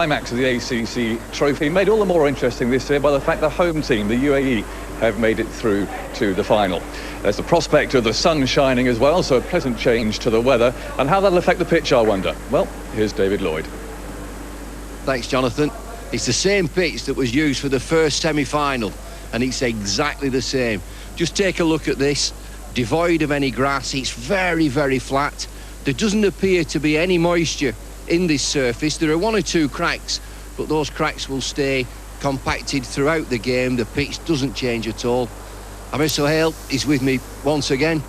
Climax of the ACC trophy made all the more interesting this year by the fact the home team, the UAE, have made it through to the final. There's the prospect of the sun shining as well, so a pleasant change to the weather. And how that'll affect the pitch, I wonder. Well, here's David Lloyd. Thanks, Jonathan. It's the same pitch that was used for the first semi-final, and it's exactly the same. Just take a look at this. Devoid of any grass, it's very, very flat. There doesn't appear to be any moisture in this surface. There are one or two cracks, but those cracks will stay compacted throughout the game. The pitch doesn't change at all. Amir Sohail is with me once again.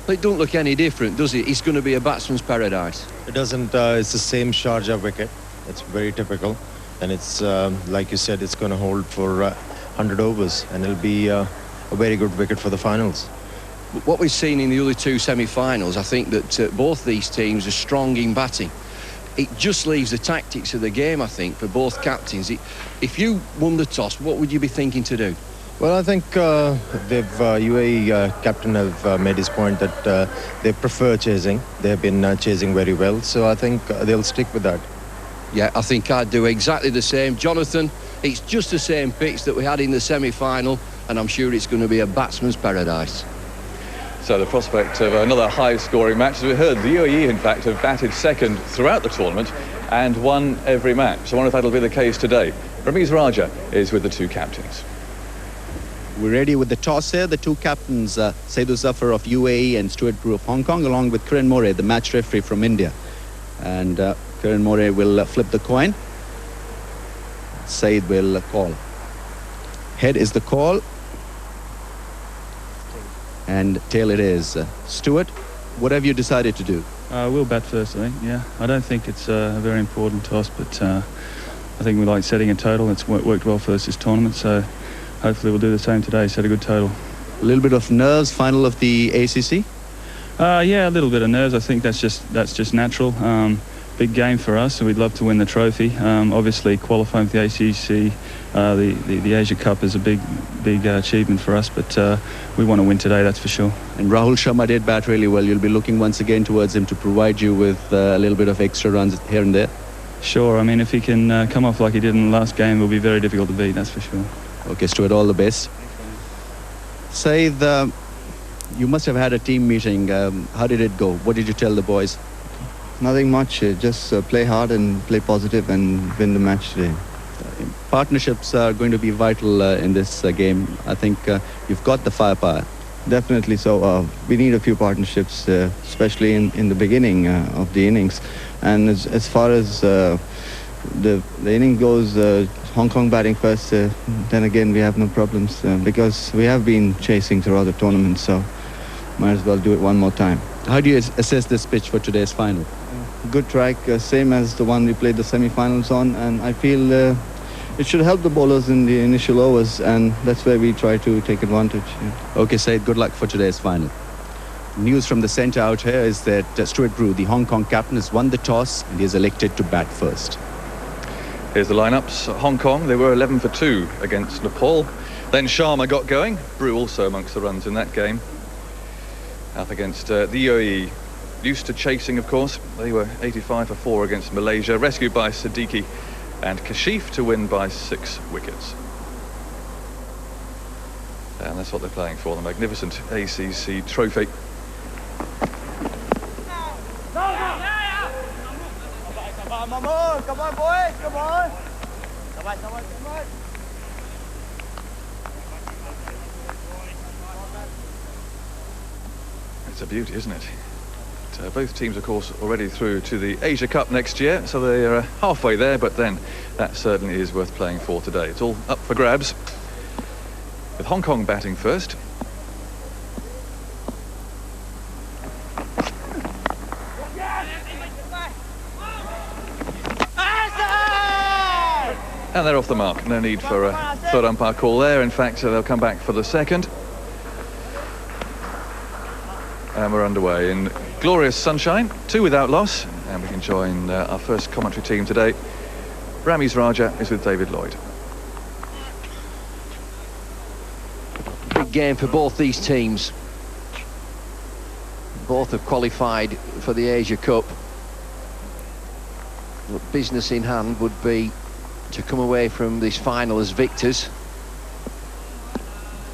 It don't look any different, does it? It's going to be a batsman's paradise. It doesn't. It's the same Sharjah wicket. It's very typical, and it's like you said, it's going to hold for 100 overs, and it'll be a very good wicket for the finals. What we've seen in the other two semi-finals, I think that both these teams are strong in batting. It just leaves the tactics of the game, I think, for both captains. If you won the toss, what would you be thinking to do? Well, I think UAE captain have made his point that they prefer chasing. They've been chasing very well, so I think they'll stick with that. Yeah, I think I'd do exactly the same. Jonathan, it's just the same pitch that we had in the semi-final, and I'm sure it's going to be a batsman's paradise. So the prospect of another high-scoring match. As we heard, the UAE, in fact, have batted second throughout the tournament and won every match. So I wonder if that'll be the case today. Ramiz Raja is with the two captains. We're ready with the toss here. The two captains, Saeed Zafar of UAE and Stuart Brew of Hong Kong, along with Kiran More, the match referee from India. And Kiran More will flip the coin. Saeed will call. Head is the call. And tail it is. Stuart, what have you decided to do? We'll bat first, I think, yeah. I don't think it's a very important toss, but I think we like setting a total. It's worked well for us this tournament, so hopefully we'll do the same today, set a good total. A little bit of nerves, final of the ACC? Yeah, a little bit of nerves. I think that's just natural. Big game for us, so we'd love to win the trophy. Obviously, qualifying for the ACC, the Asia Cup is a big achievement for us, but we want to win today, that's for sure. And Rahul Sharma did bat really well. You'll be looking once again towards him to provide you with a little bit of extra runs here and there. Sure, I mean, if he can come off like he did in the last game, it'll be very difficult to beat, that's for sure. Okay, Stuart, all the best. Saeed, you must have had a team meeting. How did it go? What did you tell the boys? Nothing much, just play hard and play positive and win the match today. Partnerships are going to be vital in this game. I think you've got the firepower. Definitely so. We need a few partnerships, especially in the beginning of the innings. And as far as the inning goes, Hong Kong batting first, then again we have no problems because we have been chasing throughout the tournament, so might as well do it one more time. How do you assess this pitch for today's final? Good track, same as the one we played the semi-finals on, and I feel it should help the bowlers in the initial overs, and that's where we try to take advantage. Yeah. Okay, Saeed, good luck for today's final. News from the centre out here is that Stuart Brew, the Hong Kong captain, has won the toss and he is elected to bat first. Here's the lineups. Hong Kong, they were 11 for 2 against Nepal. Then Sharma got going. Brew also amongst the runs in that game. Up against the UAE. Used to chasing, of course. They were 85 for 4 against Malaysia. Rescued by Siddiqui and Kashif to win by 6 wickets. And that's what they're playing for, the magnificent ACC trophy. Come on, boys, come on. Come on. It's a beauty, isn't it? Both teams, of course, already through to the Asia Cup next year, so they are halfway there, but then that certainly is worth playing for today. It's all up for grabs, with Hong Kong batting first. And they're off the mark. No need for a third umpire call there. In fact, they'll come back for the second. And we're underway in glorious sunshine, 2 without loss. And we can join our first commentary team today. Ramiz Raja is with David Lloyd. Big game for both these teams. Both have qualified for the Asia Cup. But business in hand would be to come away from this final as victors.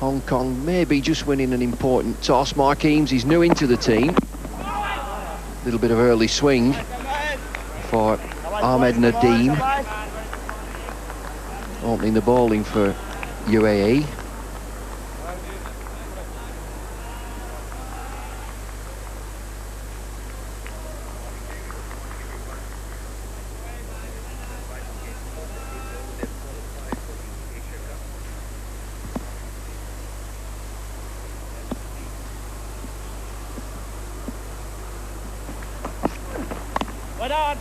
Hong Kong maybe just winning an important toss. Mark Eames is new into the team. A little bit of early swing for Ahmed Nadeem, opening the bowling for UAE. Well done.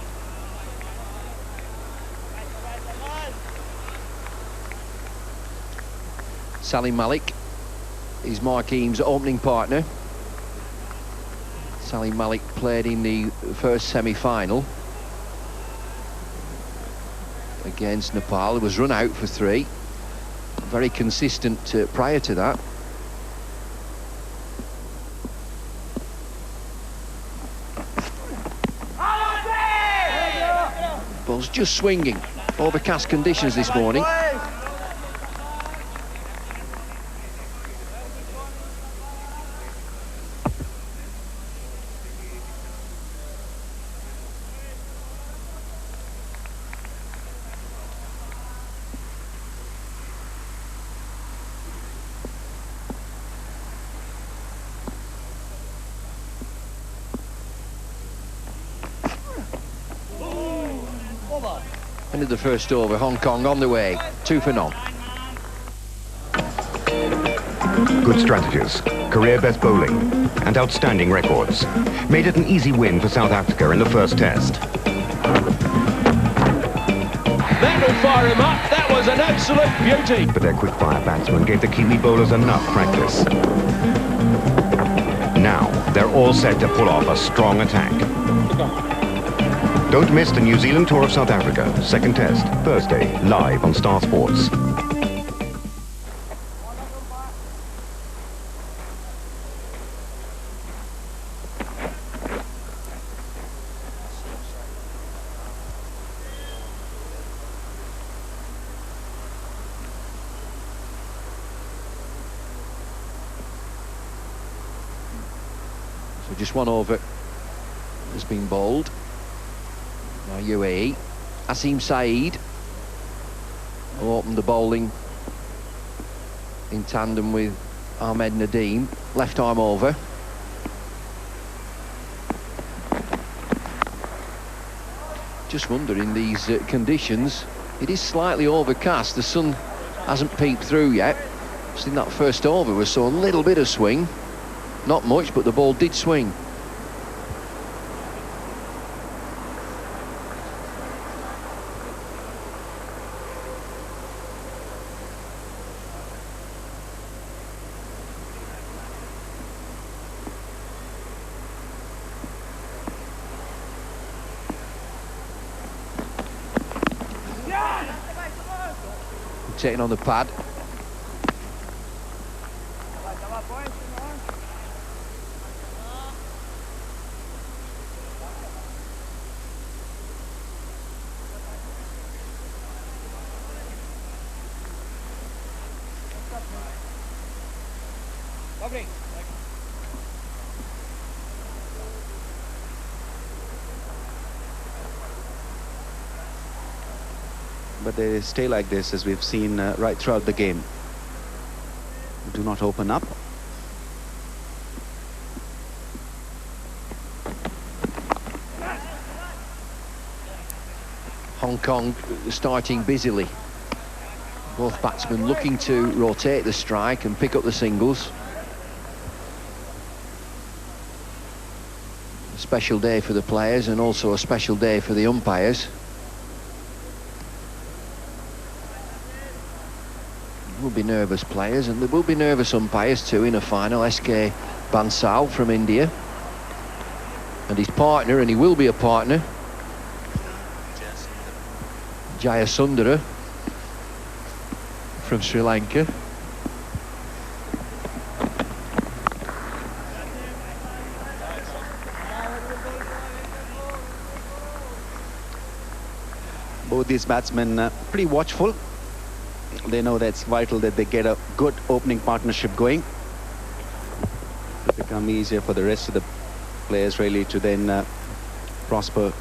Salim Malik is Mark Eames' opening partner. Salim Malik played in the first semi-final against Nepal. He was run out for 3. Very consistent prior to that. Ball's just swinging. Overcast conditions this morning. End of the first over, Hong Kong on the way, 2 for none. Good strategies, career best bowling, and outstanding records made it an easy win for South Africa in the first test. That'll fire him up. That was an absolute beauty. But their quick-fire batsmen gave the Kiwi bowlers enough practice. Now, they're all set to pull off a strong attack. Don't miss the New Zealand tour of South Africa, second test, Thursday, live on Star Sports. So just 1 over has been bowled. Now UAE, Asim Saeed will open the bowling in tandem with Ahmed Nadeem. Left arm over. Just wonder in these conditions, it is slightly overcast. The sun hasn't peeped through yet. Just in that first over we saw a little bit of swing. Not much, but the ball did swing. Taking on the pad. But they stay like this, as we've seen right throughout the game. Do not open up. Hong Kong starting busily. Both batsmen looking to rotate the strike and pick up the singles. A special day for the players and also a special day for the umpires. Will be nervous players, and there will be nervous umpires too in a final. SK Bansal from India, and his partner, and he will be a partner, Jayasundara from Sri Lanka. both these batsmen pretty watchful. They know that it's vital that they get a good opening partnership going. It'll become easier for the rest of the players really to then prosper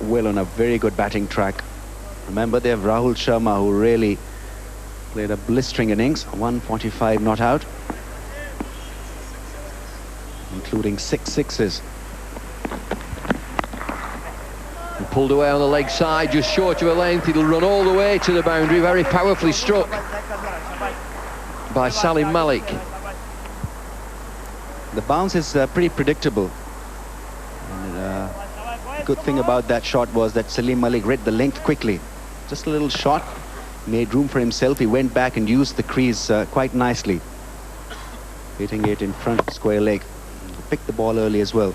well on a very good batting track. Remember, they have Rahul Sharma, who really played a blistering innings, 145 not out, including 6 sixes. And pulled away on the leg side, just short of a length. It'll run all the way to the boundary, very powerfully struck by Salim Malik. The bounce is pretty predictable. And, good thing about that shot was that Salim Malik read the length quickly. Just a little shot, made room for himself. He went back and used the crease quite nicely, hitting it in front square leg. Picked the ball early as well.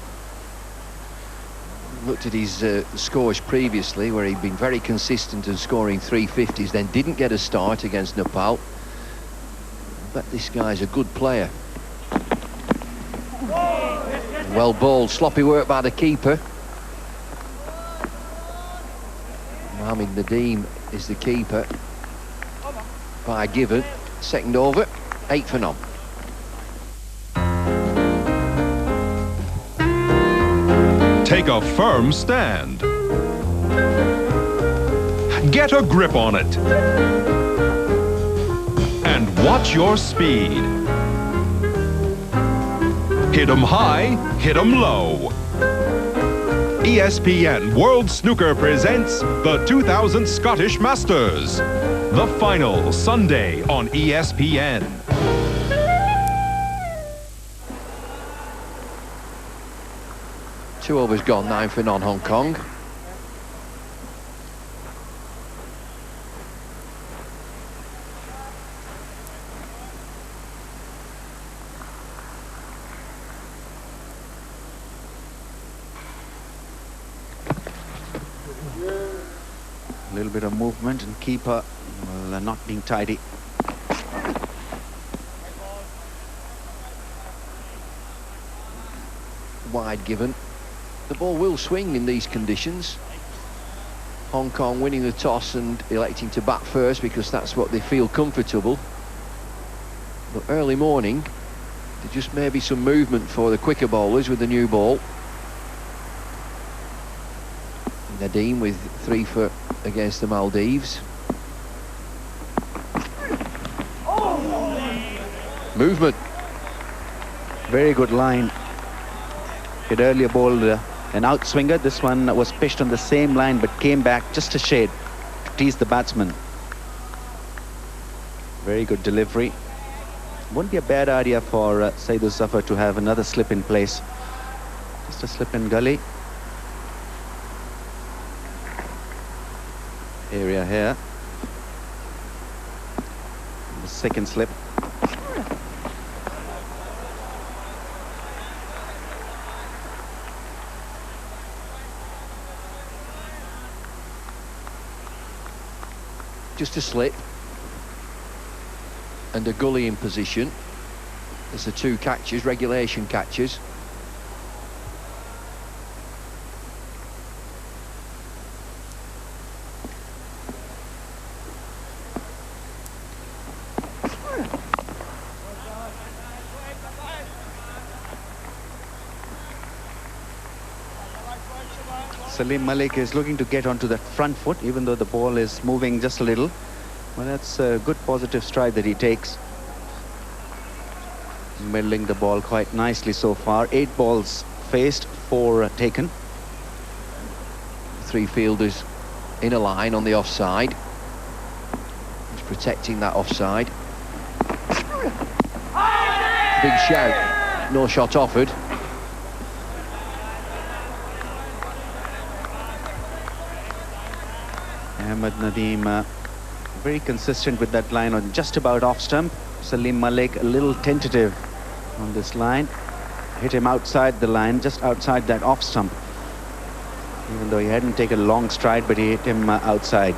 Looked at his scores previously, where he'd been very consistent in scoring 350s, then didn't get a start against Nepal. But this guy's a good player. Well bowled, sloppy work by the keeper. Mohamed Nadeem is the keeper by Given. Second over, 8 for none. Take a firm stand. Get a grip on it. And watch your speed. Hit 'em high, hit 'em low. ESPN World Snooker presents the 2000 Scottish Masters. The final Sunday on ESPN. Two overs gone, 9 for none, Hong Kong. A little bit of movement and keeper not being tidy. Wide Given. The ball will swing in these conditions. Hong Kong winning the toss and electing to bat first because that's what they feel comfortable. But early morning, there just may be some movement for the quicker bowlers with the new ball. Nadeem with 3 for against the Maldives. Movement. Very good line. He'd earlier bowled an outswinger. This one was pitched on the same line but came back just a shade to tease the batsman. Very good delivery. Wouldn't be a bad idea for Saeed Zafar to have another slip in place. Just a slip in gully. Area here. The second slip. Just a slip and a gully in position. There's the 2 catches, regulation catches. Salim Malik is looking to get onto the front foot, even though the ball is moving just a little. Well, that's a good positive stride that he takes. Middling the ball quite nicely so far. 8 balls faced, 4 taken. 3 fielders in a line on the offside. He's protecting that offside. Big shout. No shot offered. Ahmed Nadeem very consistent with that line on just about off stump. Salim Malik a little tentative on this line. Hit him outside the line, just outside that off stump. Even though he hadn't taken a long stride, but he hit him outside.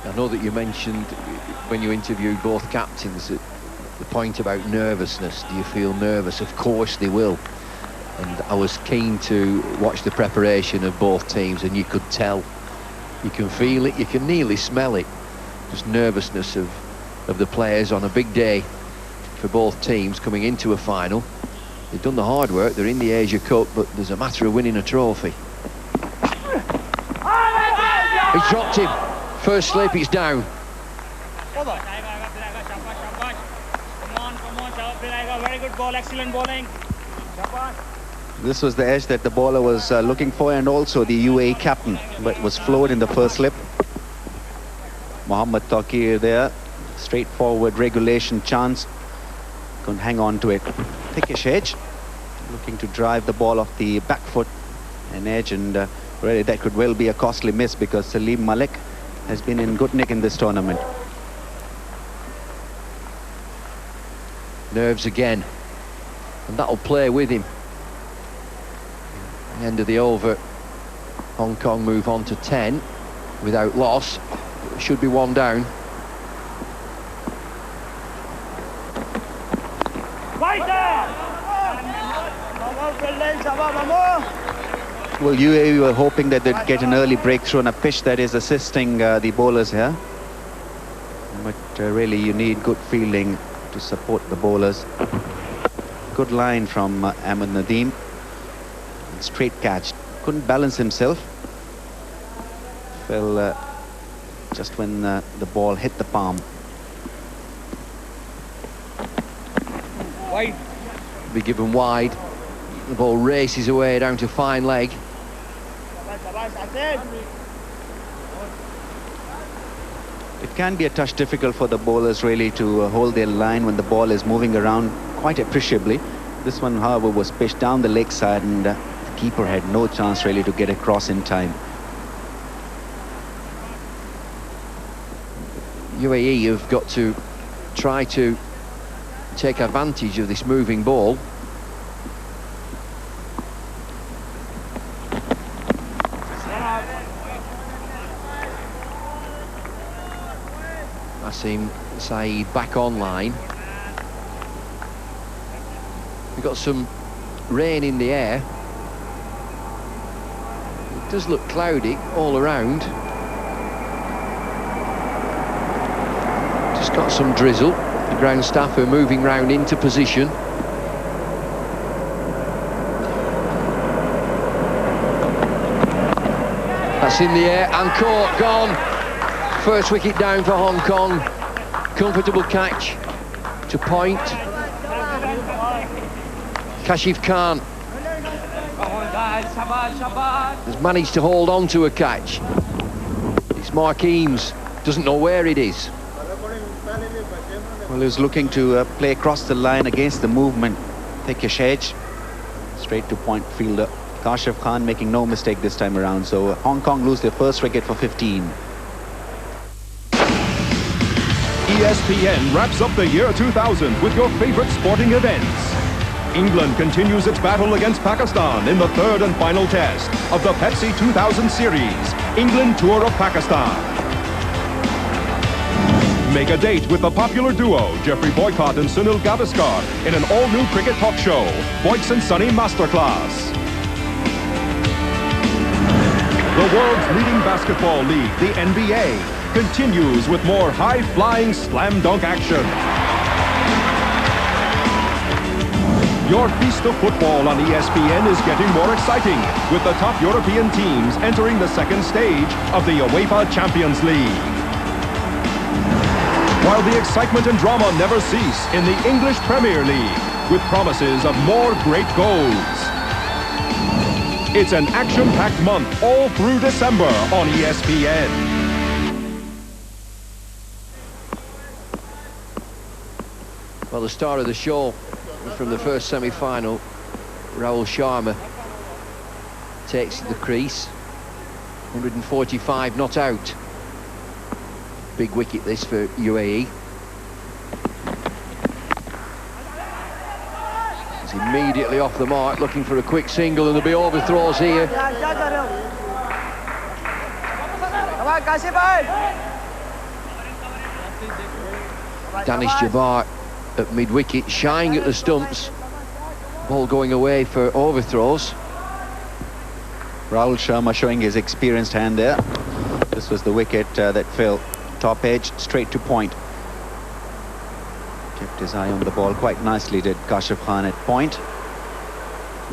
I know that you mentioned when you interviewed both captains, the point about nervousness. Do you feel nervous? Of course they will. And I was keen to watch the preparation of both teams, and you could tell. You can feel it, you can nearly smell it. Just nervousness of the players on a big day for both teams coming into a final. They've done the hard work, they're in the Asia Cup, but there's a matter of winning a trophy. He's dropped him. First slip, it's down. Very good ball, excellent bowling. This was the edge that the bowler was looking for, and also the UAE captain, but was floored in the first slip. Mohammad Taqir there, straightforward regulation chance. Couldn't hang on to it. Thickish edge, looking to drive the ball off the back foot. An edge, and really that could well be a costly miss, because Salim Malik has been in good nick in this tournament. Nerves again, and that'll play with him. At the end of the over, Hong Kong move on to 10 without loss. Should be one down. Well, UAE were hoping that they'd get an early breakthrough on a pitch that is assisting the bowlers here. But really you need good fielding to support the bowlers. Good line from Ahmed Nadeem. Straight catch. Couldn't balance himself. Fell just when the ball hit the palm. Wide. Be given wide. The ball races away down to fine leg. It can be a touch difficult for the bowlers really to hold their line when the ball is moving around quite appreciably. This one, however, was pitched down the leg side, and the keeper had no chance really to get across in time. UAE have got to try to take advantage of this moving ball. Asim Saeed back online. We've got some rain in the air. It does look cloudy all around. Just got some drizzle. The ground staff are moving round into position. That's in the air and caught, gone. First wicket down for Hong Kong. Comfortable catch to point. Kashif Khan has managed to hold on to a catch. It's Mark Eames, doesn't know where it is. Well, he was looking to play across the line against the movement. Thickish edge. Straight to point fielder. Kashif Khan making no mistake this time around. So Hong Kong lose their first wicket for 15. ESPN wraps up the year 2000 with your favorite sporting events. England continues its battle against Pakistan in the third and final test of the Pepsi 2000 series, England Tour of Pakistan. Make a date with the popular duo, Geoffrey Boycott and Sunil Gavaskar, in an all-new cricket talk show, Boyks and Sunny Masterclass. The world's leading basketball league, the NBA, continues with more high-flying slam dunk action. Your feast of football on ESPN is getting more exciting, with the top European teams entering the second stage of the UEFA Champions League. While the excitement and drama never cease in the English Premier League, with promises of more great goals. It's an action-packed month all through December on ESPN. Well, the star of the show from the first semi-final, Rahul Sharma, takes the crease. 145 not out. Big wicket this for UAE. He's immediately off the mark, looking for a quick single, and there'll be overthrows here. Danish Jabbar at mid-wicket, shying at the stumps. Ball going away for overthrows. Rahul Sharma showing his experienced hand there. This was the wicket that fell top edge, straight to point. Kept his eye on the ball quite nicely, did Kashif Khan at point.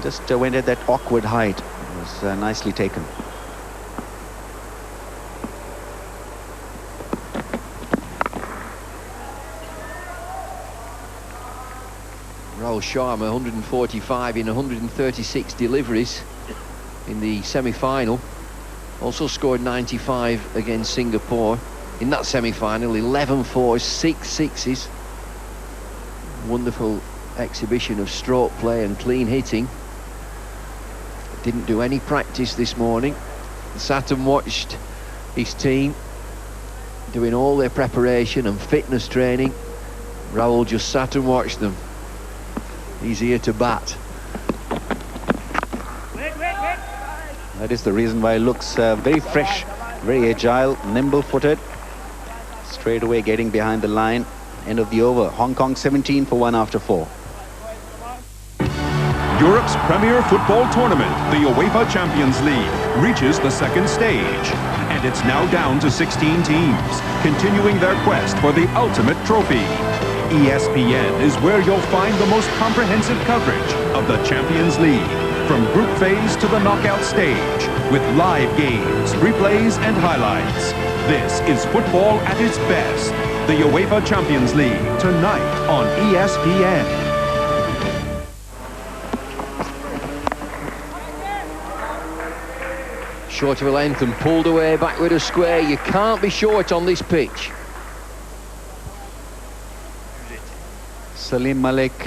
Just went at that awkward height. It was nicely taken. Rahul Sharma, 145 in 136 deliveries in the semi-final. Also scored 95 against Singapore. In that semi-final, 11 fours, 6 sixes. Wonderful exhibition of stroke play and clean hitting. Didn't do any practice this morning. Sat and watched his team doing all their preparation and fitness training. Rahul just sat and watched them. He's here to bat. That is the reason why he looks very fresh, very agile, nimble-footed. Straight away getting behind the line. End of the over. Hong Kong 17 for 1 after 4. Europe's premier football tournament, the UEFA Champions League, reaches the second stage. And it's now down to 16 teams, continuing their quest for the ultimate trophy. ESPN is where you'll find the most comprehensive coverage of the Champions League, from group phase to the knockout stage, with live games, replays and highlights. This is football at its best. The UEFA Champions League, tonight on ESPN. Short of a length and pulled away back with a square. You can't be short on this pitch. Salim Malik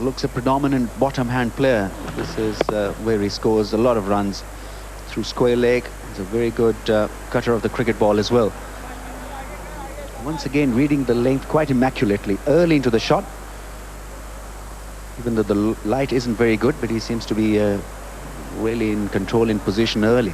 looks a predominant bottom hand player. This is where he scores a lot of runs through square leg. He's a very good cutter of the cricket ball as well. Once again reading the length quite immaculately early into the shot. Even though the light isn't very good, but he seems to be really in control in position early.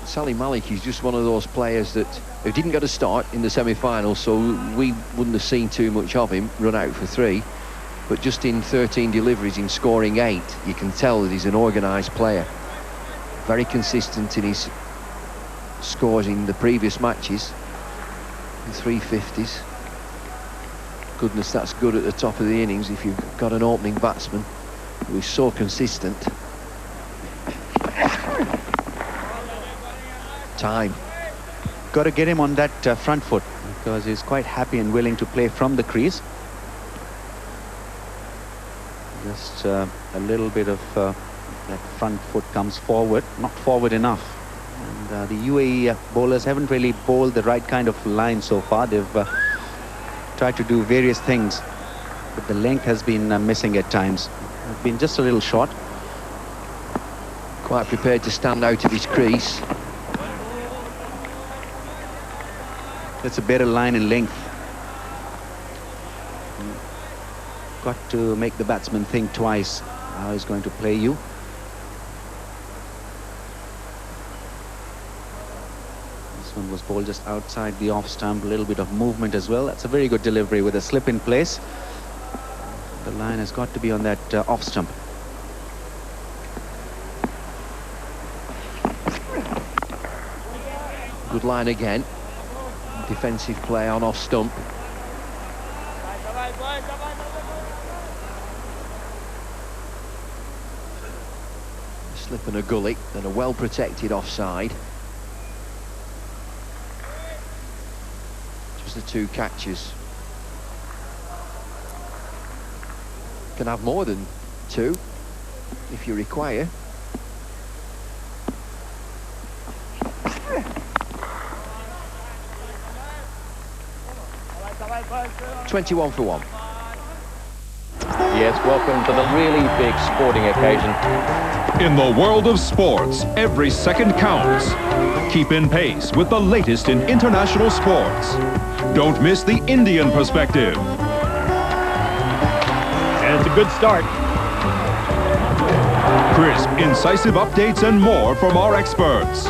Salim Malik is just one of those players who didn't get a start in the semi-final, so we wouldn't have seen too much of him, run out for 3. But just in 13 deliveries, in scoring 8, you can tell that he's an organised player. Very consistent in his scores in the previous matches. 350s. Goodness, that's good at the top of the innings if you've got an opening batsman who is so consistent. Time. Got to get him on that front foot, because he's quite happy and willing to play from the crease. Just a little bit of that front foot comes forward, not forward enough. And the UAE bowlers haven't really bowled the right kind of line so far. They've tried to do various things, but the length has been missing at times. It's been just a little short. Quite prepared to stand out of his crease. That's a better line and length. Got to make the batsman think twice how he's going to play you. This one was bowled just outside the off stump, a little bit of movement as well. That's a very good delivery with a slip in place. The line has got to be on that off stump. Good line again. Defensive play on off stump. Slip and a gully and a well protected offside. Just the 2 catches. Can have more than 2 if you require. $21 for 1. Yes, welcome to the really big sporting occasion. In the world of sports, every second counts. Keep in pace with the latest in international sports. Don't miss the Indian perspective. And it's a good start. Crisp, incisive updates and more from our experts.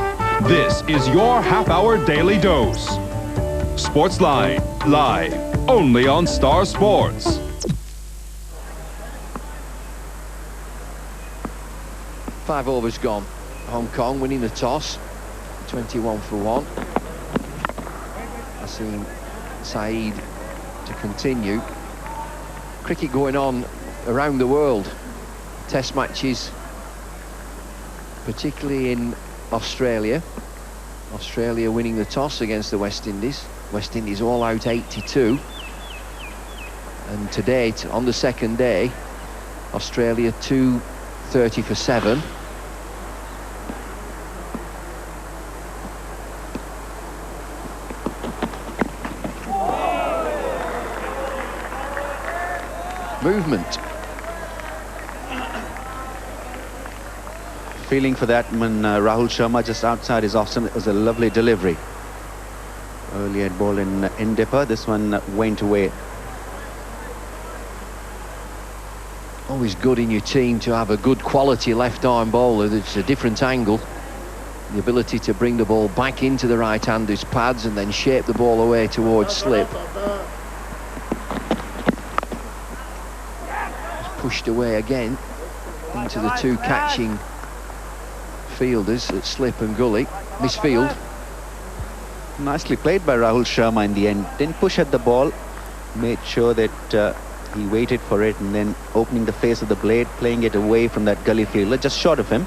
This is your half-hour daily dose. Sportsline, live, only on Star Sports. Five overs gone. Hong Kong winning the toss, 21 for 1. Asim Saeed to continue. Cricket going on around the world. Test matches, particularly in Australia. Australia winning the toss against the West Indies. West Indies all out 82. And to date, on the second day, Australia 230 for 7. Movement. Feeling for that when Rahul Sharma just outside his off stump. It was a lovely delivery. Earlier ball in dipper. This one went away. Always good in your team to have a good quality left-arm bowler. That's a different angle. The ability to bring the ball back into the right-hander's pads and then shape the ball away towards slip. Pushed away again into the two catching fielders at slip and gully. Misfield. Nicely played by Rahul Sharma in the end. Didn't push at the ball. Made sure that he waited for it and then opening the face of the blade, playing it away from that gully fielder, just short of him.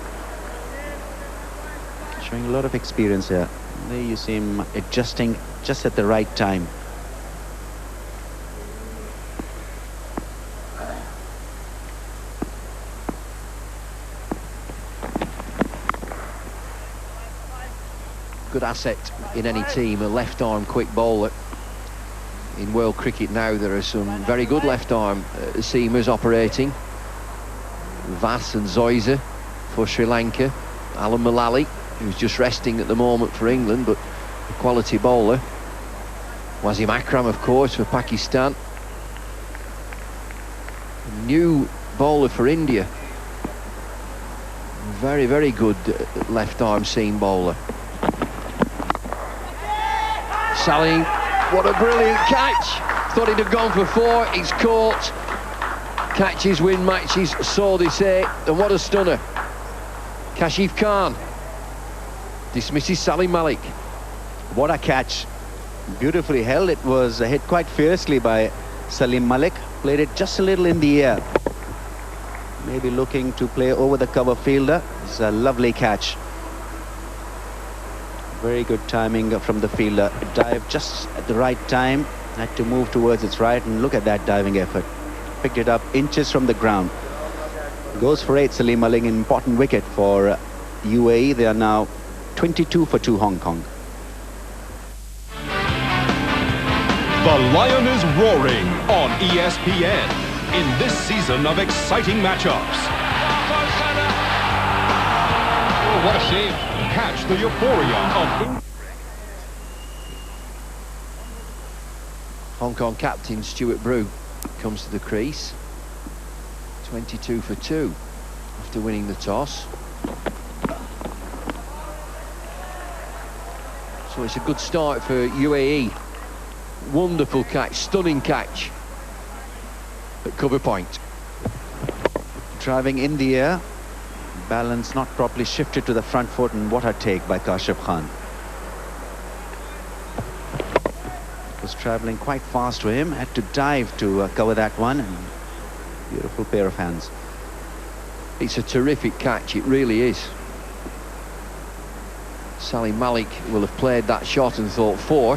Showing a lot of experience here. There you see him adjusting just at the right time. Good asset in any team, a left-arm quick bowler. In world cricket now, there are some very good left-arm seamers operating. Vas and Zoyser for Sri Lanka. Alan Mullally, who's just resting at the moment for England, but a quality bowler. Wasim Akram, of course, for Pakistan. New bowler for India. Very, very good left-arm seam bowler. Salim, what a brilliant catch. Thought he'd have gone for 4, he's caught. Catches win matches, so they say, and what a stunner. Kashif Khan dismisses Salim Malik. What a catch. Beautifully held. It was hit quite fiercely by Salim Malik. Played it just a little in the air. Maybe looking to play over the cover fielder. It's a lovely catch. Very good timing from the fielder. Dive just at the right time. Had to move towards its right, and look at that diving effort. Picked it up inches from the ground. Goes for 8, Salim Malik. An important wicket for UAE. They are now 22 for 2 Hong Kong. The Lion is roaring on ESPN in this season of exciting matchups. Oh, what a save. Catch the euphoria of Hong Kong captain Stuart Brew comes to the crease. 22 for 2 after winning the toss. So it's a good start for UAE. Wonderful catch, stunning catch at cover point. Driving in the air. Balance not properly shifted to the front foot, and what a take by Kashif Khan. Was traveling quite fast for him. Had to dive to cover that one. And beautiful pair of hands. It's a terrific catch, it really is. Salim Malik will have played that shot and thought 4.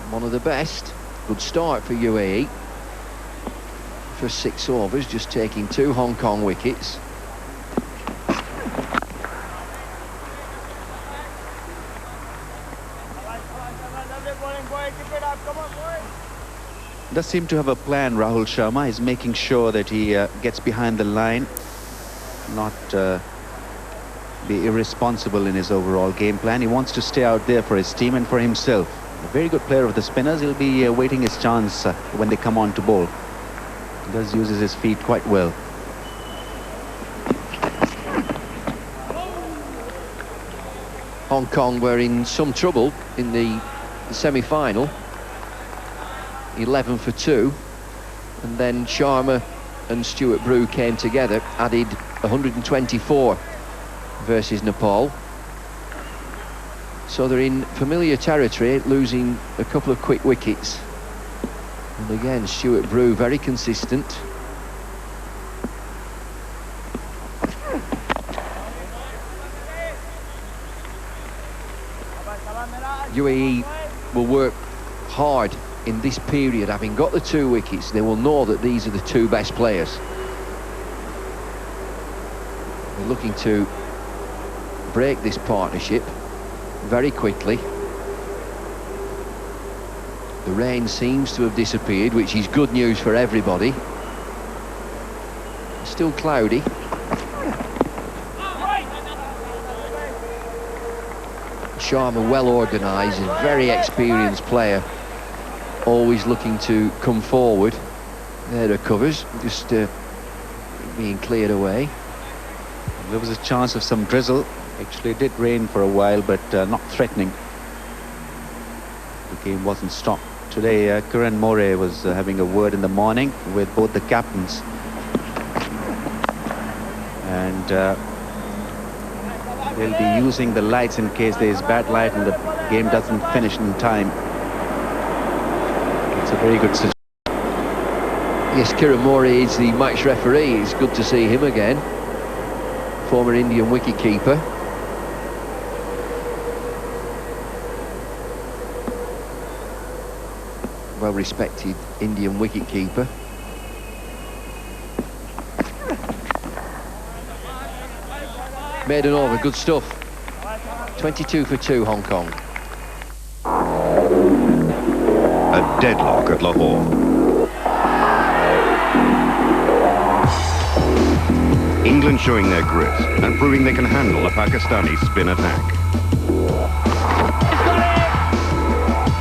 One of the best. Good start for UAE. For 6 overs, just taking 2 Hong Kong wickets. Does seem to have a plan, Rahul Sharma. He's making sure that he gets behind the line, not be irresponsible in his overall game plan. He wants to stay out there for his team and for himself. A very good player of the spinners. He'll be waiting his chance when they come on to bowl. He does uses his feet quite well. Hong Kong were in some trouble in the semi-final. 11 for 2. And then Sharma and Stuart Brew came together, added 124 versus Nepal. So they're in familiar territory, losing a couple of quick wickets. And again, Stuart Brew very consistent. UAE will work hard in this period. Having got the 2 wickets, they will know that these are the 2 best players. They're looking to break this partnership very quickly. The rain seems to have disappeared, which is good news for everybody. It's still cloudy. Sharma, well organised, a very experienced player, always looking to come forward. There are covers, just being cleared away. There was a chance of some drizzle. Actually, it did rain for a while, but not threatening. The game wasn't stopped. Today, Kiran More was having a word in the morning with both the captains. And they'll be using the lights in case there is bad light and the game doesn't finish in time. It's a very good suggestion. Yes, Kiran More is the match referee. It's good to see him again. Former Indian wicketkeeper. Well-respected Indian wicketkeeper. Maiden over, good stuff. 22 for 2, Hong Kong. A deadlock at Lahore. England showing their grit and proving they can handle a Pakistani spin attack.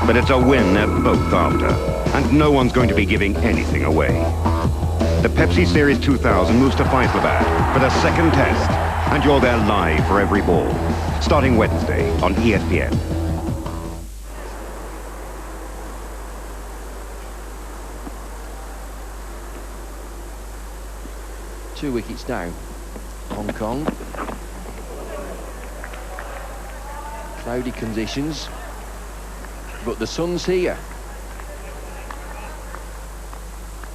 But it's a win they're both after, and no one's going to be giving anything away. The Pepsi Series 2000 moves to Faisalabad for the second test, and you're there live for every ball, starting Wednesday on ESPN. Two wickets down, Hong Kong. Cloudy conditions, but the sun's here.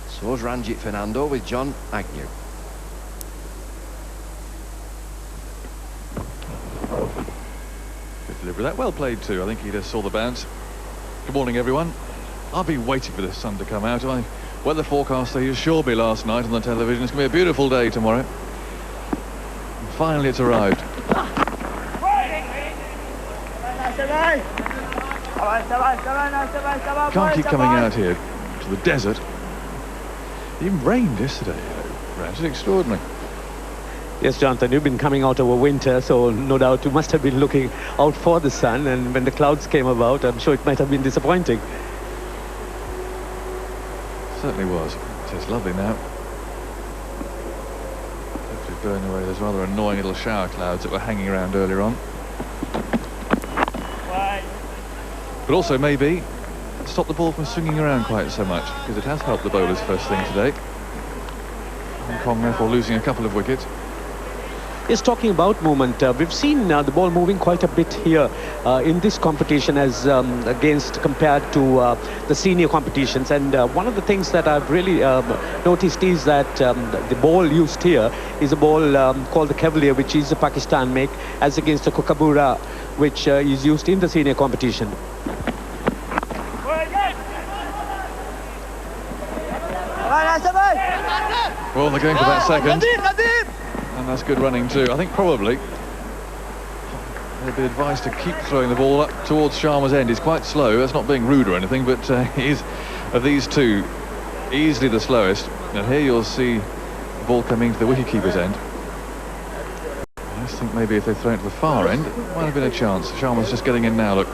So's Ranjit Fernando with John Agnew. Good delivery that. Well played too. I think he just saw the bounce. Good morning, everyone. I've been waiting for the sun to come out. Weather forecaster he assured me last night on the television it's going to be a beautiful day tomorrow. And finally it's arrived. Can't keep coming out here to the desert. It even rained yesterday. It's extraordinary. Yes, Jonathan, you've been coming out over winter, so no doubt you must have been looking out for the sun, and when the clouds came about, I'm sure it might have been disappointing. Certainly was. It's lovely now. Hopefully burn away those rather annoying little shower clouds that were hanging around earlier on. But also maybe stop the ball from swinging around quite so much, because it has helped the bowlers first thing today. Hong Kong therefore losing a couple of wickets. Yes, talking about movement, we've seen the ball moving quite a bit here in this competition as compared to the senior competitions. And one of the things that I've really noticed is that the ball used here is a ball called the Cavalier, which is a Pakistan make, as against the Kookaburra, which is used in the senior competition. Well, they're going for that second. And that's good running too. I think probably they'd be advised to keep throwing the ball up towards Sharma's end. He's quite slow. That's not being rude or anything, but he's, of these two, easily the slowest. And here you'll see the ball coming to the wicketkeeper's end. I just think maybe if they throw it to the far end, it might have been a chance. Sharma's just getting in now, look.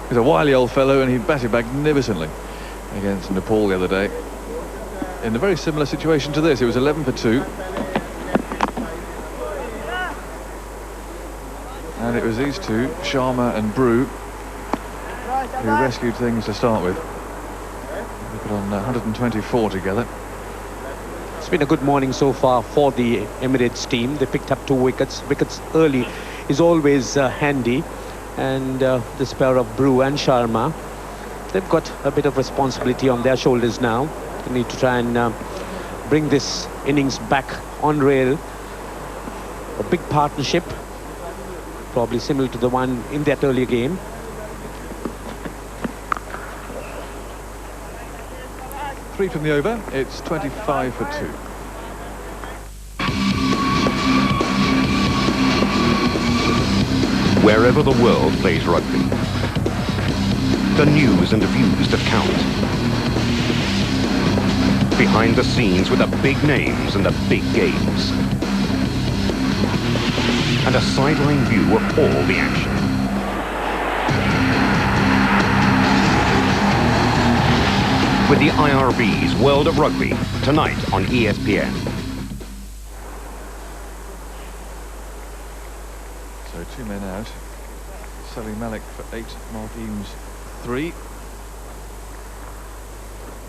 He's a wily old fellow and he batted magnificently. against Nepal the other day in a very similar situation to this. It was 11 for 2. And it was these two, Sharma and Brew, who rescued things to start with. They put on 124 together. It's been a good morning so far for the Emirates team. They picked up 2 wickets. Wickets early is always handy. And this pair of Brew and Sharma, they've got a bit of responsibility on their shoulders now. They need to try and bring this innings back on rail. A big partnership, probably similar to the one in that earlier game. Three from the over, it's 25 for 2. Wherever the world plays rugby, the news and views that count. Behind the scenes with the big names and the big games. And a sideline view of all the action. With the IRB's World of Rugby, tonight on ESPN. So 2 men out. Salim Malik for 8, Mark Eames 3.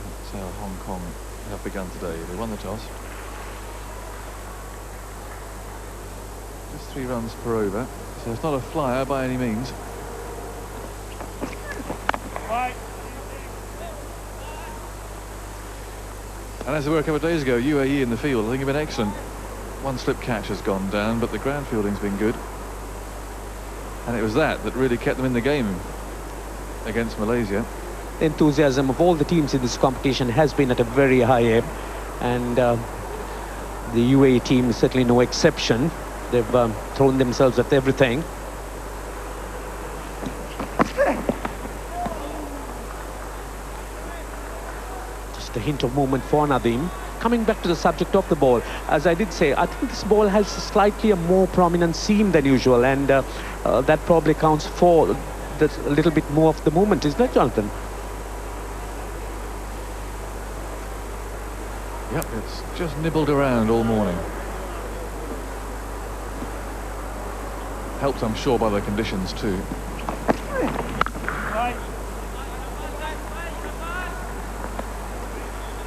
That's how Hong Kong have begun today. They won the toss. Just 3 runs per over. So it's not a flyer by any means. And as they were a couple of days ago, UAE in the field, I think have been excellent. 1 slip catch has gone down, but the ground fielding's been good. And it was that really kept them in the game against Malaysia. The enthusiasm of all the teams in this competition has been at a very high ebb. And the UAE team is certainly no exception. They've thrown themselves at everything. A hint of movement for Nadeem. Coming back to the subject of the ball, as I did say, I think this ball has slightly a more prominent seam than usual, and that probably accounts for a little bit more of the movement, isn't it, Jonathan? Yep, it's just nibbled around all morning. Helped, I'm sure, by the conditions too.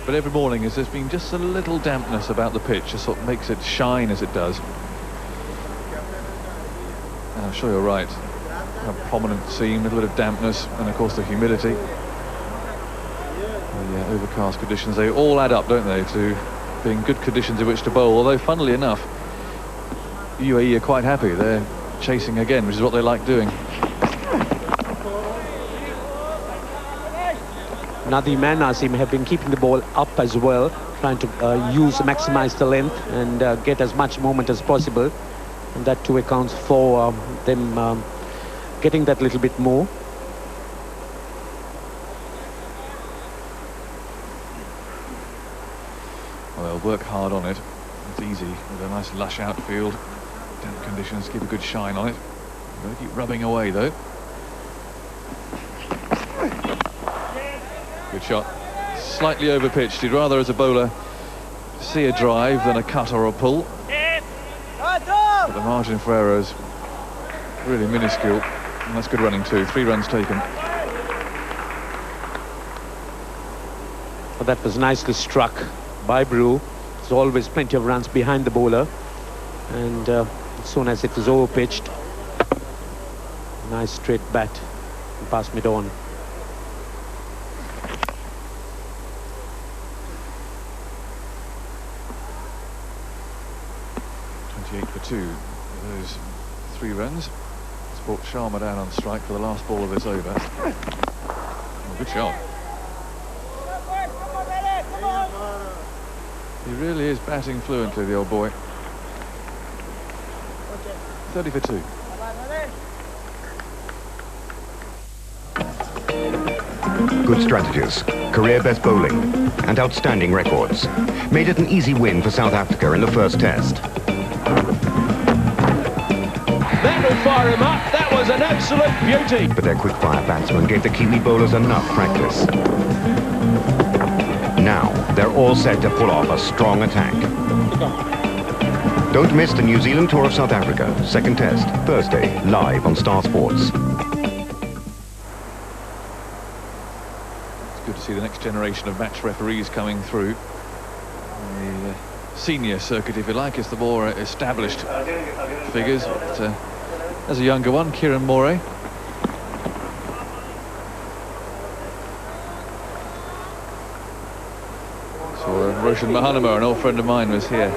But every morning there's been just a little dampness about the pitch, just sort of makes it shine as it does. And I'm sure you're right. A prominent seam, a little bit of dampness, and of course the humidity. The overcast conditions, they all add up, don't they, to being good conditions in which to bowl. Although, funnily enough, UAE are quite happy. They're chasing again, which is what they like doing. Nadeem and Nasim have been keeping the ball up as well, trying to maximize the length and get as much movement as possible. And that too accounts for them getting that little bit more. Well, they'll work hard on it. It's easy with a nice lush outfield. Damp conditions keep a good shine on it. They'll keep rubbing away though. Good shot. Slightly over pitched. He'd rather, as a bowler, see a drive than a cut or a pull. But the margin for error is really minuscule. And that's good running too. 3 runs taken. Well, that was nicely struck by Brew. There's always plenty of runs behind the bowler. And as soon as it was over pitched, nice straight bat and past mid-on. 28 for 2. Those 3 runs. It's brought Sharma down on strike for the last ball of this over. Oh, good shot. He really is batting fluently, the old boy. 30 for 2. Good strategies, career best bowling, and outstanding records made it an easy win for South Africa in the first test. That will fire him up. That was was an absolute beauty. But their quick-fire batsmen gave the Kiwi bowlers enough practice. Now, they're all set to pull off a strong attack. Don't miss the New Zealand tour of South Africa, second test, Thursday, live on Star Sports. It's good to see the next generation of match referees coming through. The senior circuit, if you like, is the more established figures. But, there's a younger one, Kieran Moray. So Roshan Mahanama, an old friend of mine, was here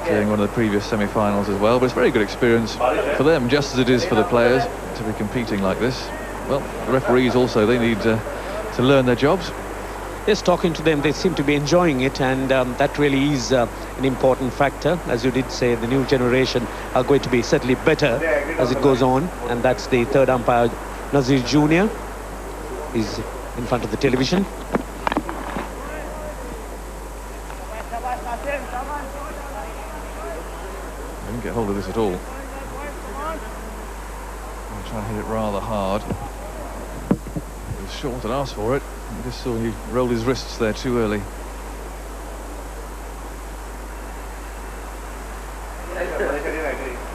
during one of the previous semi-finals as well. But it's a very good experience for them, just as it is for the players, to be competing like this. Well, the referees also, they need to learn their jobs. Just talking to them, they seem to be enjoying it, and that really is an important factor. As you did say, the new generation are going to be certainly better as it goes on, and that's the third umpire, Nazir Jr. is in front of the television. I didn't get hold of this at all. I'm trying to hit it rather hard. It was short and asked for it. I just saw he rolled his wrists there too early.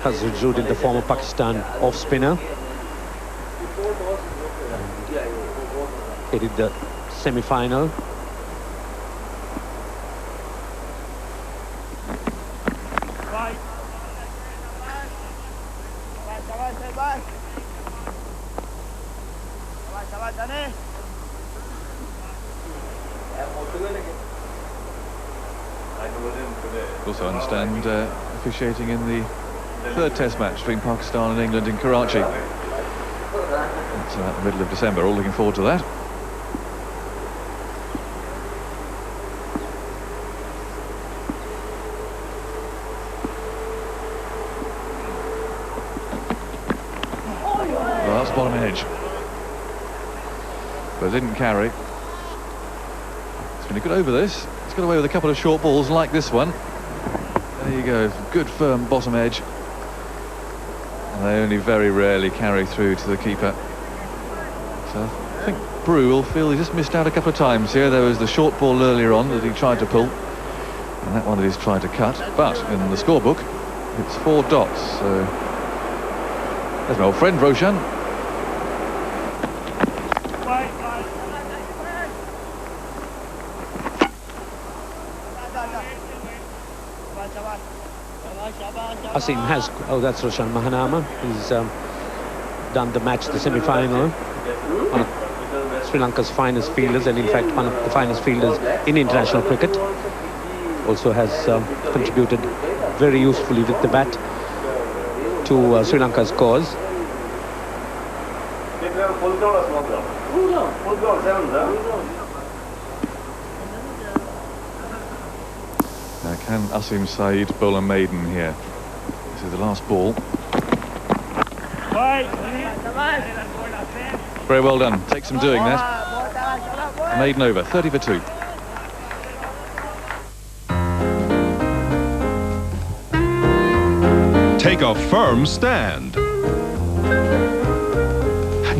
Hazrat Judin, the former Pakistan off-spinner, headed the semi-final. Also understand officiating in the third test match between Pakistan and England in Karachi. It's about the middle of December, all looking forward to that. Well, that's bottom edge. But it didn't carry. It's been a good over this. It's got away with a couple of short balls like this one. There you go, good firm bottom edge. And they only very rarely carry through to the keeper. So I think Brew will feel he just missed out a couple of times here. There was the short ball earlier on that he tried to pull, and that one that he's tried to cut. But in the scorebook, it's 4 dots. So there's my old friend Roshan. Asim has, oh, that's Roshan Mahanama. He's done the match, the semi-final. One of Sri Lanka's finest fielders, and in fact one of the finest fielders in international cricket. Also has contributed very usefully with the bat to Sri Lanka's cause. Now can Asim Saeed bowl a maiden here? This is the last ball. Very well done. Takes some doing that. Maiden over, 30 for 2. Take a firm stand.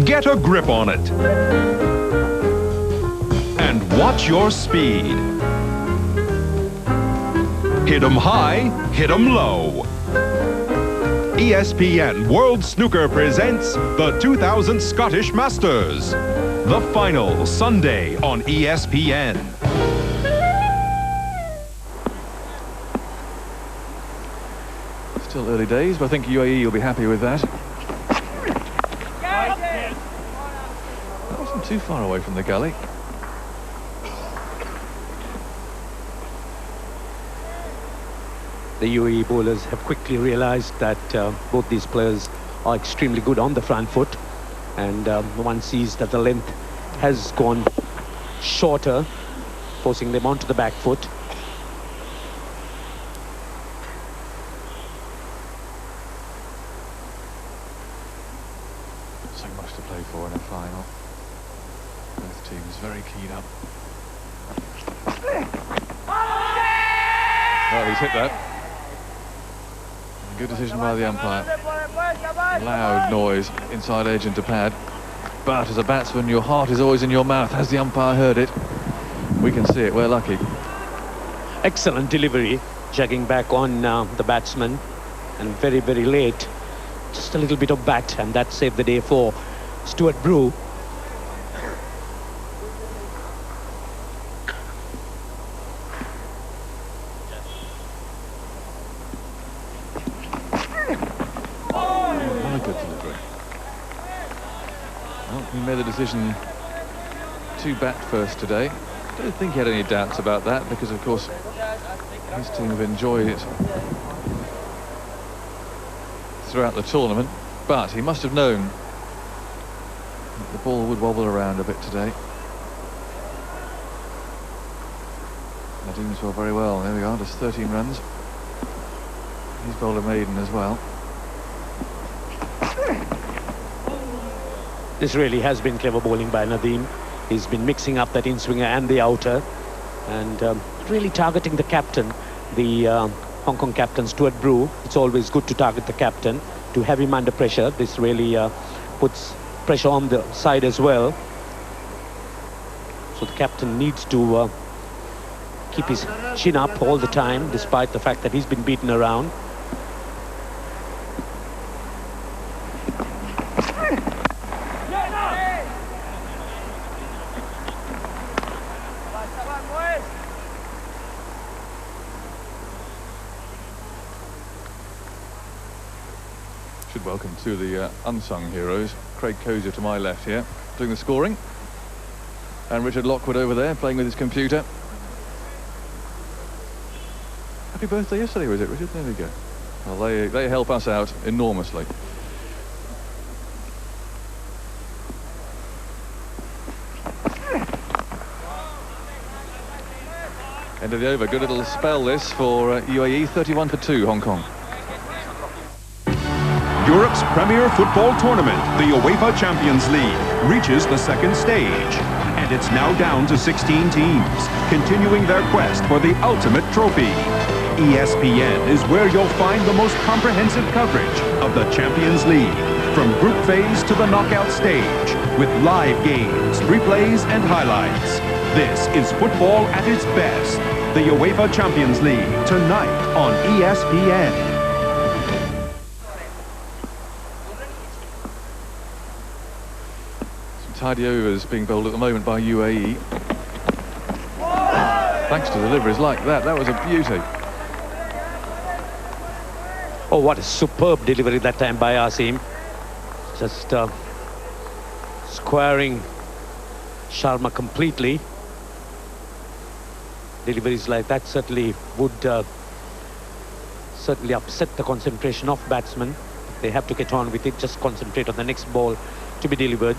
Get a grip on it. And watch your speed. Hit 'em high, hit 'em low. ESPN World Snooker presents the 2000 Scottish Masters. The final, Sunday on ESPN. Still early days, but I think UAE will be happy with that. That wasn't too far away from the gully. The UAE bowlers have quickly realized that both these players are extremely good on the front foot, and one sees that the length has gone shorter, forcing them onto the back foot. So much to play for in a final. Both teams very keyed up. Well, he's hit that. Good decision by the umpire. Loud noise inside edge and to pad. But as a batsman, your heart is always in your mouth. Has the umpire heard it? We can see it. We're lucky. Excellent delivery, jagging back on the batsman, and very, very late. Just a little bit of bat, and that saved the day for Stuart Brew. He made the decision to bat first today. I don't think he had any doubts about that, because of course his team have enjoyed it throughout the tournament, but he must have known that the ball would wobble around a bit today. Nadim's well very well. There we are, just 13 runs. He's bowled a maiden as well. This really has been clever bowling by Nadeem. He's been mixing up that in-swinger and the outer, and really targeting the captain, the Hong Kong captain, Stuart Brew. It's always good to target the captain, to have him under pressure. This really puts pressure on the side as well. So the captain needs to keep his chin up all the time, despite the fact that he's been beaten around. Welcome to the unsung heroes. Craig Cozier to my left here, doing the scoring. And Richard Lockwood over there, playing with his computer. Happy birthday yesterday, was it, Richard? There we go. Well, they help us out enormously. End of the over. Good little spell this for UAE. 31 for 2, Hong Kong. Europe's premier football tournament, the UEFA Champions League, reaches the second stage. And it's now down to 16 teams, continuing their quest for the ultimate trophy. ESPN is where you'll find the most comprehensive coverage of the Champions League, from group phase to the knockout stage, with live games, replays and highlights. This is football at its best. The UEFA Champions League, tonight on ESPN. Tidy overs being bowled at the moment by UAE. Thanks to deliveries like that. That was a beauty. Oh, what a superb delivery that time by Asim. Just squaring Sharma completely. Deliveries like that certainly would certainly upset the concentration of batsmen. They have to get on with it, just concentrate on the next ball to be delivered.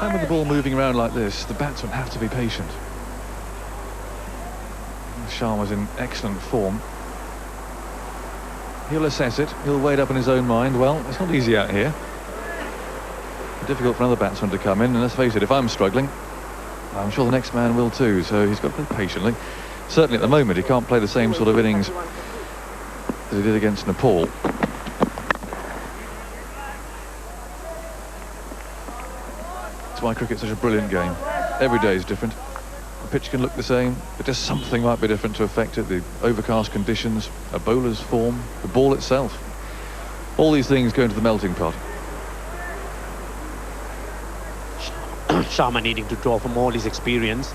And with the ball moving around like this, the batsmen have to be patient. Sharma's in excellent form. He'll assess it. He'll weigh it up in his own mind. Well, it's not easy out here. Difficult for another batsman to come in, and let's face it, if I'm struggling, I'm sure the next man will too, so he's got to play patiently. Certainly at the moment, he can't play the same sort of innings that he did against Nepal. That's why cricket's such a brilliant game. Every day is different. The pitch can look the same, but just something might be different to affect it. The overcast conditions, a bowler's form, the ball itself. All these things go into the melting pot. Sharma needing to draw from all his experience.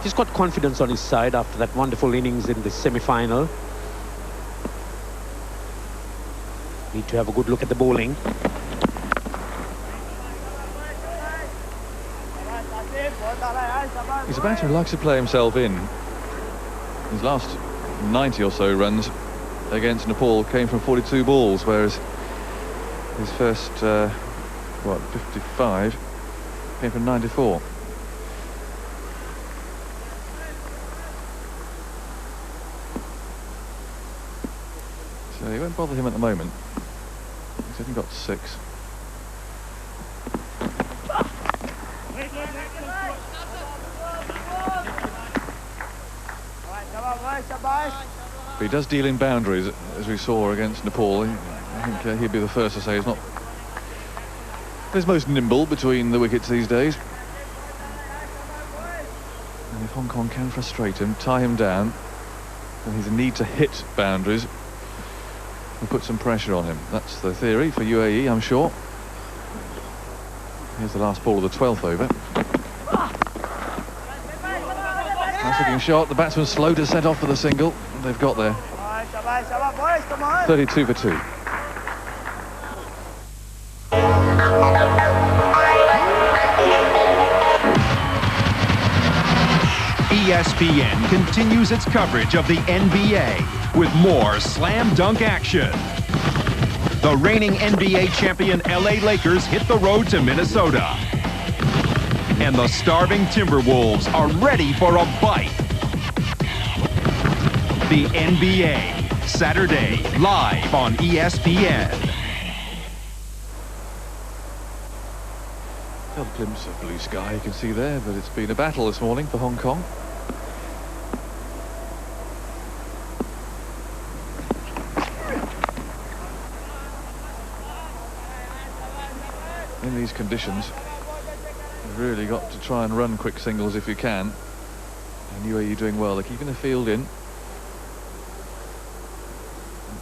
He's got confidence on his side after that wonderful innings in the semi-final. Need to have a good look at the bowling. He's a batter who likes to play himself in. His last 90 or so runs against Nepal came from 42 balls, whereas his first, 55 came from 94. So he won't bother him at the moment. He's only got 6. But he does deal in boundaries, as we saw against Nepal. I think he'd be the first to say he's not his most nimble between the wickets these days. And if Hong Kong can frustrate him, tie him down, then he's a need to hit boundaries and put some pressure on him. That's the theory for UAE, I'm sure. Here's the last ball of the 12th over. Nice looking shot. The batsman's slow to set off for the single. They've got there. 32 for 2. ESPN continues its coverage of the NBA with more slam dunk action. The reigning NBA champion LA Lakers hit the road to Minnesota. And the starving Timberwolves are ready for a bite. The NBA, Saturday, live on ESPN. A glimpse of blue sky you can see there, but it's been a battle this morning for Hong Kong. In these conditions, you've really got to try and run quick singles if you can. And UAE doing well. They're keeping the field in.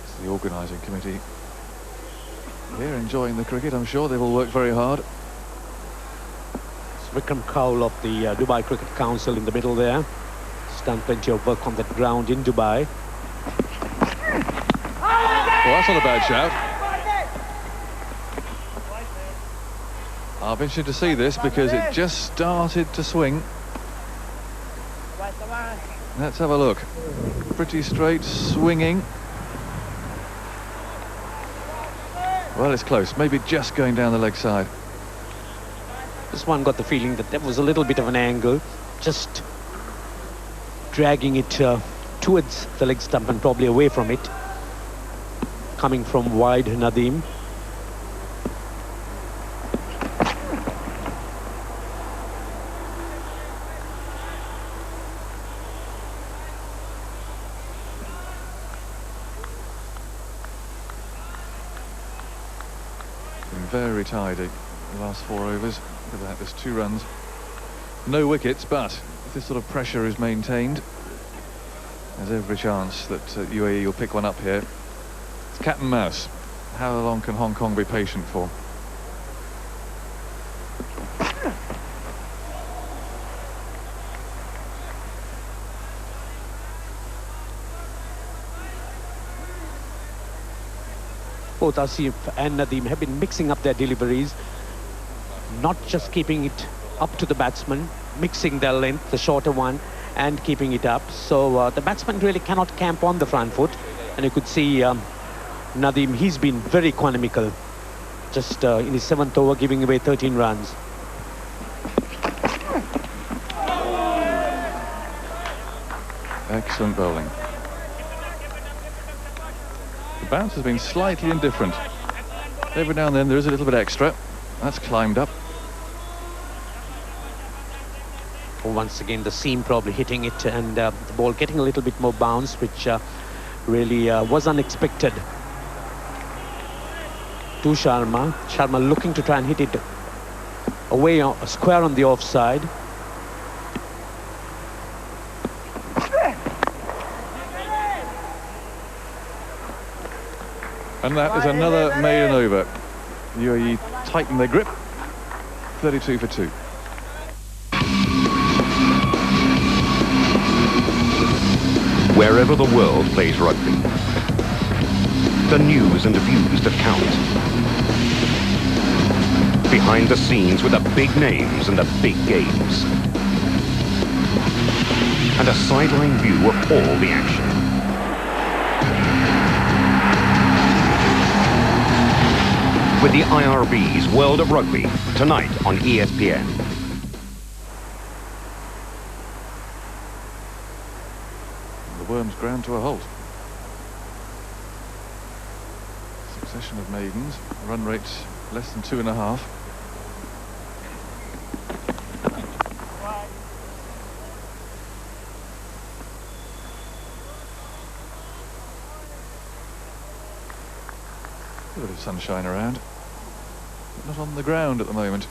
It's the organising committee here enjoying the cricket. I'm sure they've all worked very hard. It's Vikram Kaul of the Dubai Cricket Council in the middle there. He's done plenty of work on that ground in Dubai. Well, that's not a bad shout. I'll be interested to see this because it just started to swing. Let's have a look. Pretty straight, swinging. Well, it's close. Maybe just going down the leg side. This one got the feeling that there was a little bit of an angle. Just dragging it towards the leg stump and probably away from it. Coming from wide, Nadeem. Very tidy the last 4 overs. Look at that, there's 2 runs, no wickets, but if this sort of pressure is maintained, there's every chance that UAE will pick one up here. It's cat and mouse. How long can Hong Kong be patient for? Both Asif and Nadeem have been mixing up their deliveries, not just keeping it up to the batsman, mixing their length, the shorter one, and keeping it up. So the batsman really cannot camp on the front foot. And you could see Nadeem, he's been very economical. Just in his 7th over, giving away 13 runs. Excellent bowling. The bounce has been slightly indifferent. Every now and then there is a little bit extra. That's climbed up. Once again, the seam probably hitting it, and the ball getting a little bit more bounce, which really was unexpected. To Sharma. Sharma looking to try and hit it away, a square on the offside. And that is another maiden over. UAE tighten their grip. 32 for 2. Wherever the world plays rugby, the news and views that count. Behind the scenes with the big names and the big games. And a sideline view of all the action. With the IRB's World of Rugby, tonight on ESPN. The Worms ground to a halt. Succession of maidens, run rate less than 2.5. A bit of sunshine around, but not on the ground at the moment.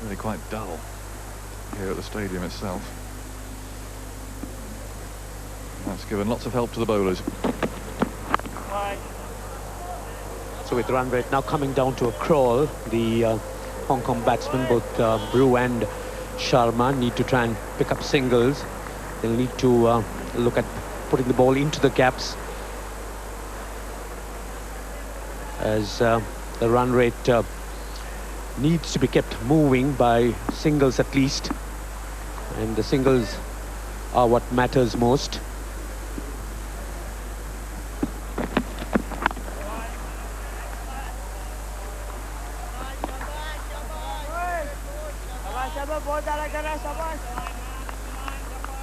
Really quite dull here at the stadium itself. That's given lots of help to the bowlers. So with run rate now coming down to a crawl, the Hong Kong batsmen, both Brew and Sharma, need to try and pick up singles. They'll need to look at putting the ball into the gaps, as the run rate needs to be kept moving by singles at least, and the singles are what matters most.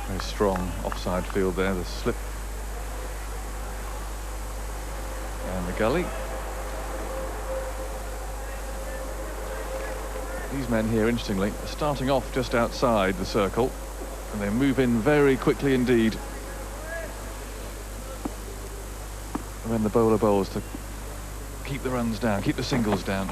Very strong offside field there, the slip and the gully. These men here, interestingly, are starting off just outside the circle, and they move in very quickly indeed. And then the bowler bowls to keep the runs down, keep the singles down.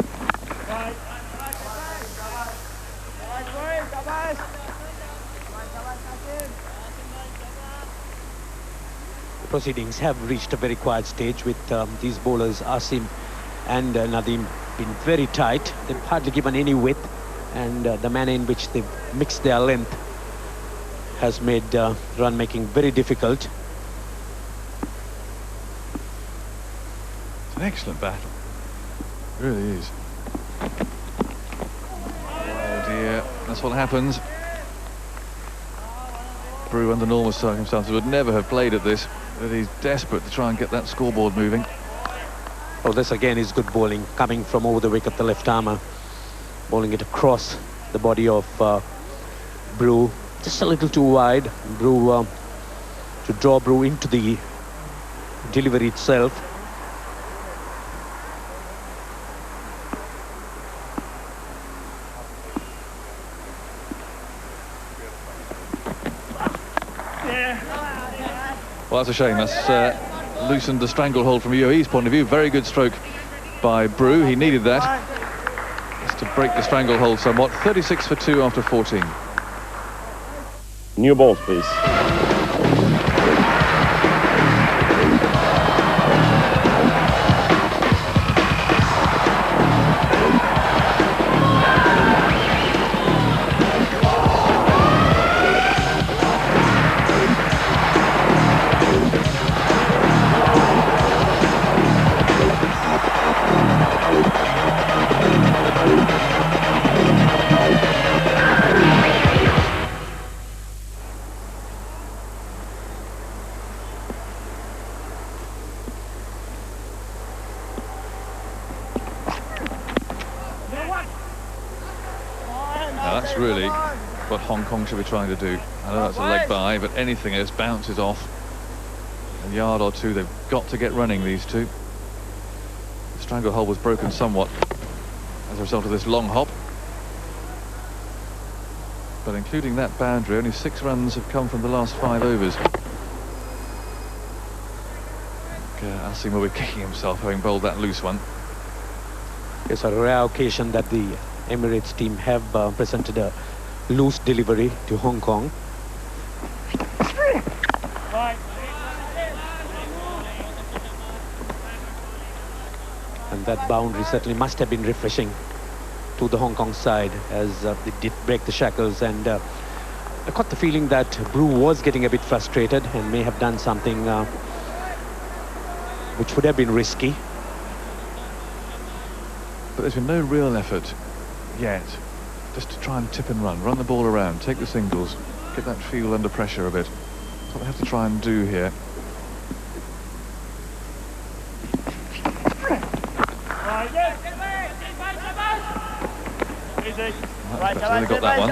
The proceedings have reached a very quiet stage with these bowlers, Asim and Nadeem, been very tight. They've hardly given any width, and the manner in which they've mixed their length has made run making very difficult. It's an excellent battle, it really is. Oh dear, that's what happens. Brew, under normal circumstances, would never have played at this, but he's desperate to try and get that scoreboard moving. Oh, this again is good bowling, coming from over the wicket, the left armour, bowling it across the body of Brew, just a little too wide. Brew, to draw Brew into the delivery itself. Well, that's a shame. That's loosened the stranglehold from UAE's point of view. Very good stroke by Brew. He needed that just to break the stranglehold somewhat. 36 for 2 after 14. New balls, please. That's really what Hong Kong should be trying to do. I know that's a leg by, but anything else bounces off a yard or two. They've got to get running, these two. The stranglehold was broken somewhat as a result of this long hop, but including that boundary, only 6 runs have come from the last 5 overs. Asim will be kicking himself having bowled that loose one. It's a rare occasion that the Emirates team have presented a loose delivery to Hong Kong. And that boundary certainly must have been refreshing to the Hong Kong side, as they did break the shackles. And I got the feeling that Brew was getting a bit frustrated and may have done something which would have been risky. But there's been no real effort yet just to try and tip and run the ball around, take the singles, get that field under pressure a bit. That's what they have to try and do here. Really got that one.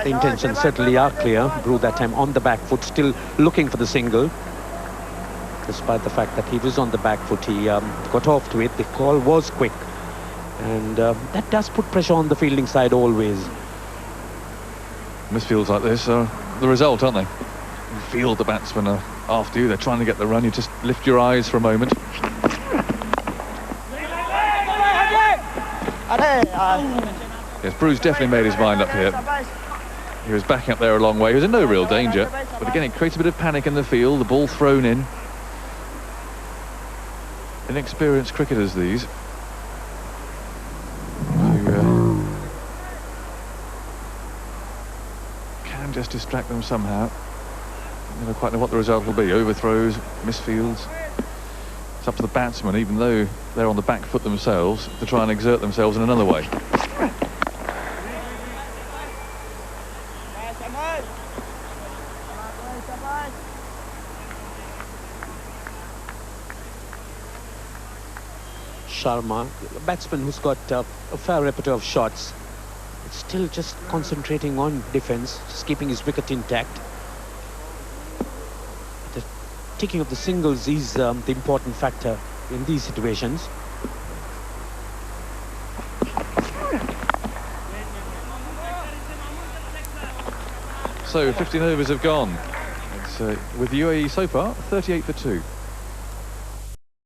The intentions certainly are clear. Brew that time on the back foot, still looking for the single. Despite the fact that he was on the back foot, he got off to it. The call was quick. And that does put pressure on the fielding side always. Misfields like this are the result, aren't they? You feel the batsmen are after you, they're trying to get the run, you just lift your eyes for a moment. Yes, Bruce definitely made his mind up here. He was backing up there a long way, he was in no real danger, but again it creates a bit of panic in the field, the ball thrown in. Inexperienced cricketers these. You can just distract them somehow. You never quite know what the result will be. Overthrows, misfields. It's up to the batsman, even though they're on the back foot themselves, to try and exert themselves in another way. Sharma, a batsman who's got a fair repertoire of shots, but still just concentrating on defense, just keeping his wicket intact. The taking of the singles is the important factor in these situations. So 15 overs have gone. It's, with UAE so far, 38 for 2.